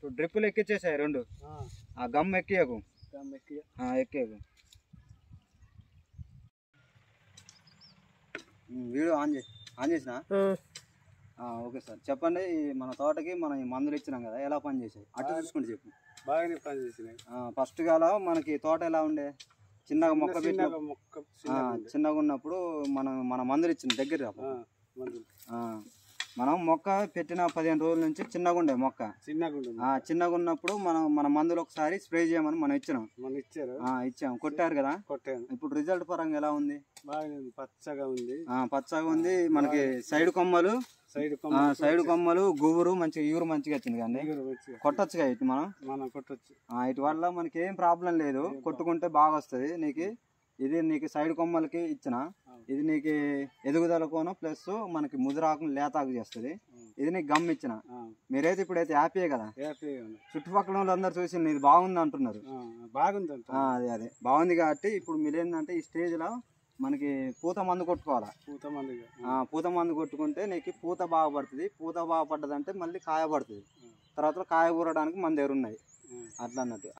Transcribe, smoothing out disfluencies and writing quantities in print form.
ఇప్పుడు డ్రిప్పులు ఎక్కిచ్చేసాయి 2. ఆ గమ్ ఎక్కియకు, ఎక్కియకు. వీడియో ఆన్ చేసిన. ఓకే సార్, చెప్పండి. మన తోటకి మనం ఈ మందులు ఇచ్చినాం కదా, ఎలా పని చేసాయి అటు చూసుకుంటే చెప్పు. బాగానే పని చేసినాయి. ఫస్ట్ గాల మనకి తోట ఎలా ఉండే, చిన్నగా మొక్క చిన్నగా ఉన్నప్పుడు మన మందులు ఇచ్చిన దగ్గర మనం మొక్క పెట్టిన 15 రోజుల నుంచి చిన్నగా ఉండే మొక్క. చిన్నగా ఉన్నప్పుడు మన మందులు ఒకసారి స్ప్రే చేయమని మనం ఇచ్చాం. కొట్టారు కదా. ఇప్పుడు రిజల్ట్ పరంగా ఎలా ఉంది? పచ్చగా ఉంది. మనకి సైడ్ కొమ్మలు గుబురు మంచిగా యూరు మంచిగా వచ్చింది కానీ కొట్టొచ్చుగా ఇటు మనం కొట్టొచ్చు. ఇటు వల్ల మనకి ఏం ప్రాబ్లం లేదు, కొట్టుకుంటే బాగా వస్తుంది నీకు. ఇది నీకు సైడ్ కొమ్మలకి ఇచ్చిన, ఇది నీకు ఎదుగుదలకోను ప్లస్ మనకి ముదిరాకు లేతాకు చేస్తుంది. ఇది నీకు గమ్ ఇచ్చిన. మీరైతే ఇప్పుడైతే హ్యాపీయే కదా, చుట్టుపక్కల వాళ్ళందరూ చూసి ఇది బాగుంది అంటున్నారు. అదే బాగుంది కాబట్టి ఇప్పుడు మీరు ఏంటంటే ఈ స్టేజ్ లో మనకి పూత మందు కొట్టుకోవాలా. పూత మందు కొట్టుకుంటే నీకు పూత బాగా పడుతుంది. పూత బాగా పడ్డదంటే మళ్ళీ కాయ పడుతుంది. తర్వాత కాయ కూరడానికి మన దగ్గర ఉన్నాయి అట్లా అన్నట్టు.